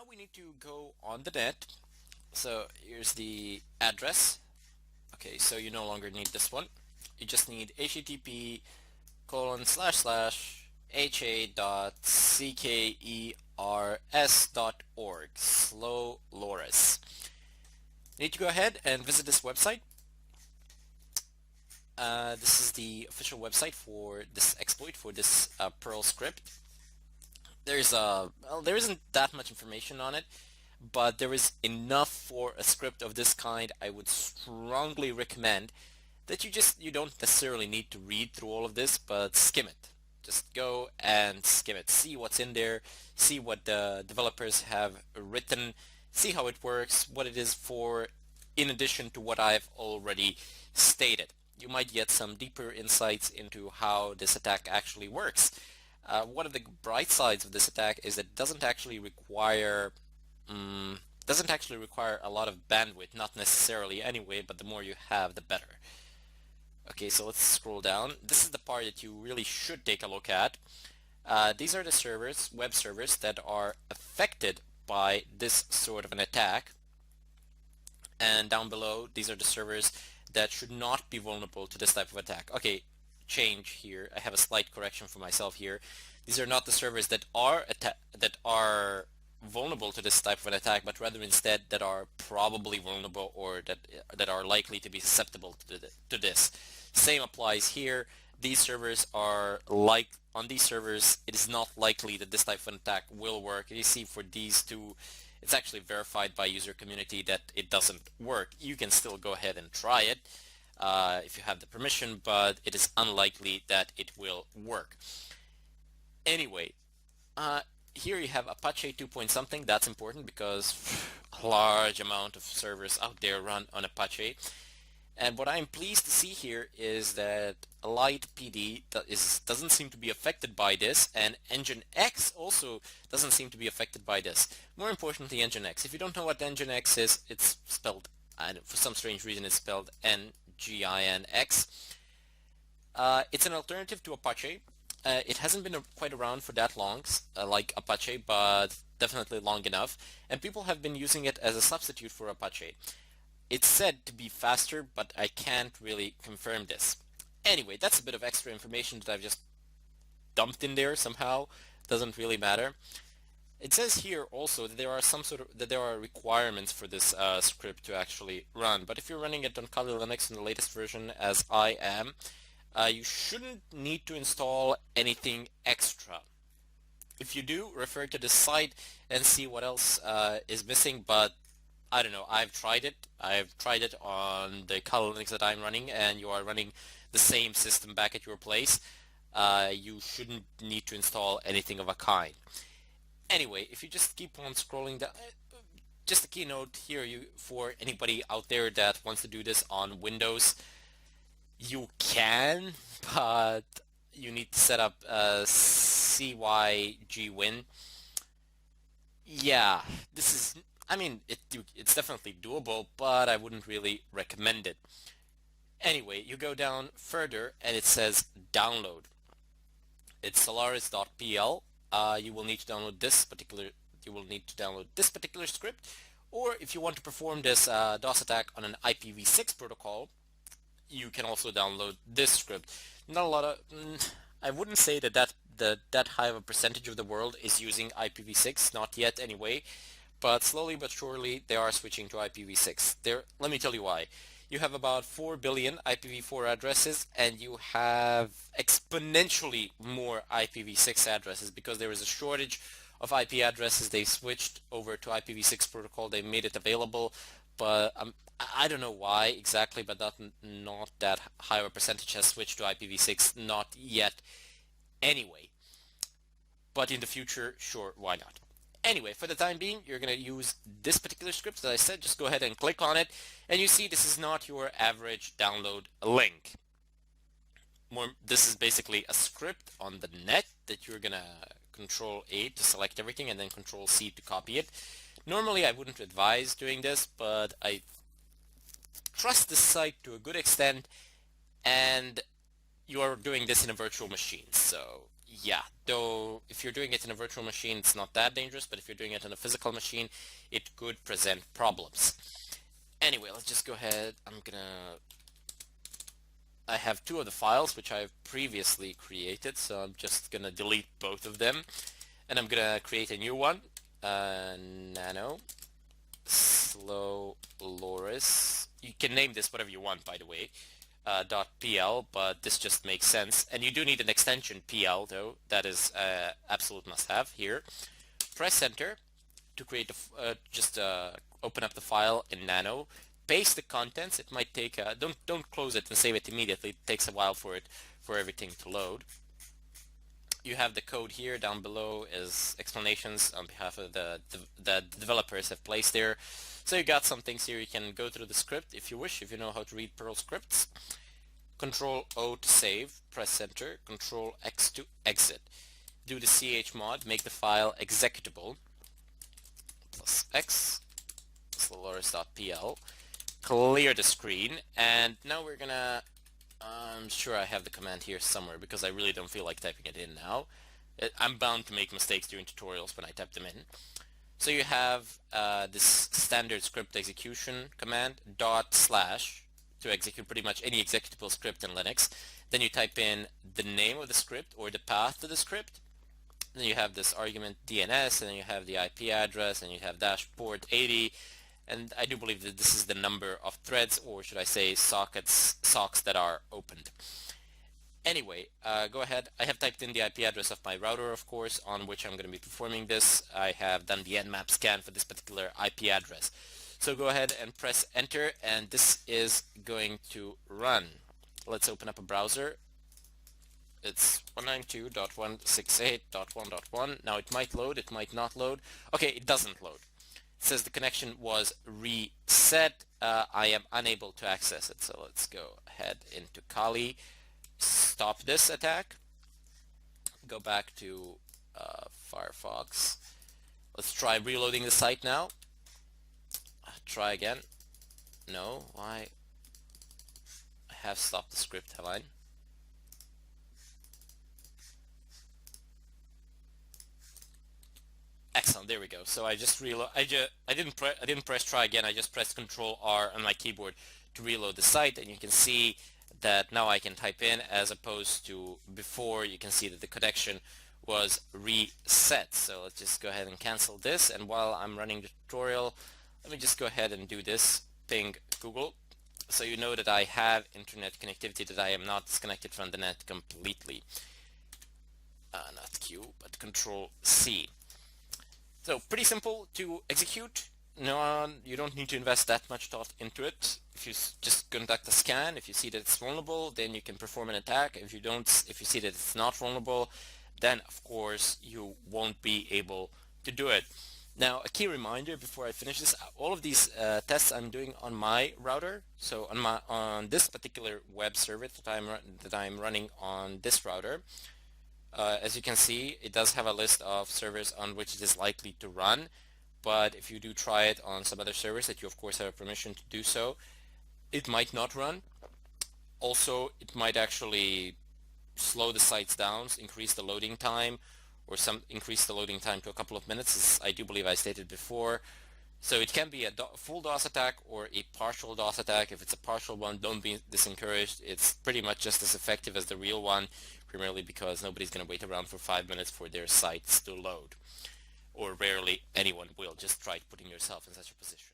we need to go on the net. So here's the address. Okay, so you no longer need this one. You just need http://ha.ckers.org slow loris. You need to go ahead and visit this website. This is the official website for this exploit, for this Perl script. There isn't that much information on it, but there is enough for a script of this kind. I would strongly recommend that you don't necessarily need to read through all of this, but skim it. Just go and skim it. See what's in there, see what the developers have written, see how it works, what it is for, in addition to what I've already stated. You might get some deeper insights into how this attack actually works. One of the bright sides of this attack is that it doesn't actually require a lot of bandwidth, not necessarily anyway, but the more you have, the better. Okay, so let's scroll down. This is the part that you really should take a look at. These are the servers, web servers, that are affected by this sort of an attack. And down below, these are the servers that should not be vulnerable to this type of attack. Okay, change here. I have a slight correction for myself here. These are not the servers that are vulnerable to this type of an attack, but rather instead that are probably vulnerable, or that are likely to be susceptible to this. Same applies here. These servers are on these servers, it is not likely that this type of an attack will work. You see, for these two, it's actually verified by user community that it doesn't work. You can still go ahead and try it if you have the permission, but it is unlikely that it will work. Anyway, here you have Apache 2 point something. That's important because a large amount of servers out there run on Apache. And what I'm pleased to see here is that Light PD doesn't seem to be affected by this, and Nginx also doesn't seem to be affected by this. More importantly, Nginx. If you don't know what Nginx is, it's spelled, for some strange reason, it's spelled Nginx. It's an alternative to Apache. It hasn't been quite around for that long, like Apache, but definitely long enough. And people have been using it as a substitute for Apache. It's said to be faster, but I can't really confirm this. Anyway, that's a bit of extra information that I've just dumped in there somehow. Doesn't really matter. It says here also that there are requirements for this script to actually run. But if you're running it on Kali Linux in the latest version, as I am, you shouldn't need to install anything extra. If you do, refer to the site and see what else is missing, but I don't know, I've tried it. I've tried it on the Kali Linux that I'm running, and you are running the same system back at your place. You shouldn't need to install anything of a kind. Anyway, if you just keep on scrolling down, just a keynote here for anybody out there that wants to do this on Windows. You can, but you need to set up cygwin. Yeah, this is, I mean, it's definitely doable, but I wouldn't really recommend it. Anyway, you go down further and it says download. It's solaris.pl. You will need to download this particular script, or if you want to perform this DOS attack on an IPv6 protocol, you can also download this script. Not a lot of, I wouldn't say that high of a percentage of the world is using IPv6, not yet anyway, but slowly but surely they are switching to IPv6. Let me tell you why. You have about 4 billion IPv4 addresses, and you have exponentially more IPv6 addresses because there is a shortage of IP addresses. They switched over to IPv6 protocol. They made it available, but I don't know why exactly, but not that high of a percentage has switched to IPv6, not yet anyway. But in the future, sure, why not? Anyway, for the time being, you're going to use this particular script. As I said, just go ahead and click on it, and you see this is not your average download link. This is basically a script on the net that you're going to Control-A to select everything, and then Control-C to copy it. Normally, I wouldn't advise doing this, but I trust the site to a good extent, and you are doing this in a virtual machine, so Yeah, though if you're doing it in a virtual machine, it's not that dangerous, but if you're doing it on a physical machine, it could present problems. Anyway, let's just go ahead. I have two of the files which I've previously created, so I'm just gonna delete both of them, and I'm gonna create a new one, nano slow loris. You can name this whatever you want, by the way, .pl, but this just makes sense. And you do need an extension PL, though. That is absolute must-have here. Press enter to create just open up the file in nano. Paste the contents. It might take don't close it and save it immediately. It takes a while for everything to load. You have the code here. Down below is explanations on behalf of the developers have placed there. So you got some things here. You can go through the script if you wish, if you know how to read Perl scripts. Control O to save, press enter, Control X to exit. Do the chmod, make the file executable, plus X, slowloris.pl, clear the screen, and now we're gonna, I'm sure I have the command here somewhere because I really don't feel like typing it in now. I'm bound to make mistakes during tutorials when I type them in. So you have this standard script execution command, /, to execute pretty much any executable script in Linux. Then you type in the name of the script or the path to the script. Then you have this argument DNS, and then you have the IP address, and you have dashboard 80. And I do believe that this is the number of threads, or should I say socks that are opened. Anyway, go ahead. I have typed in the IP address of my router, of course, on which I'm going to be performing this. I have done the nmap scan for this particular IP address. So go ahead and press enter, and this is going to run. Let's open up a browser. It's 192.168.1.1. Now it might load, it might not load. Okay, it doesn't load. It says the connection was reset. I am unable to access it. So let's go ahead into Kali. Stop this attack. Go back to Firefox. Let's try reloading the site now. Try again. No, why? I have stopped the script, have I? Excellent, there we go. So I just reload. I didn't press try again. I just pressed Control R on my keyboard to reload the site, and you can see that now I can type in, as opposed to before. You can see that the connection was reset. So let's just go ahead and cancel this, and while I'm running the tutorial, let me just go ahead and do this. Ping Google, so you know that I have internet connectivity, that I am not disconnected from the net completely. Not Q, but Control C. So pretty simple to execute. No, you don't need to invest that much thought into it. If you just conduct a scan, if you see that it's vulnerable, then you can perform an attack. If you see that it's not vulnerable, then of course you won't be able to do it. Now, a key reminder before I finish this: all of these tests I'm doing on my router. So on this particular web server that I'm running on this router. As you can see, it does have a list of servers on which it is likely to run, but if you do try it on some other servers that you of course have permission to do so, it might not run. Also, it might actually slow the sites down, increase the loading time, or increase the loading time to a couple of minutes, as I do believe I stated before. So it can be a full DOS attack or a partial DOS attack. If it's a partial one, don't be disencouraged. It's pretty much just as effective as the real one, primarily because nobody's going to wait around for 5 minutes for their sites to load. Or rarely anyone will. Just try putting yourself in such a position.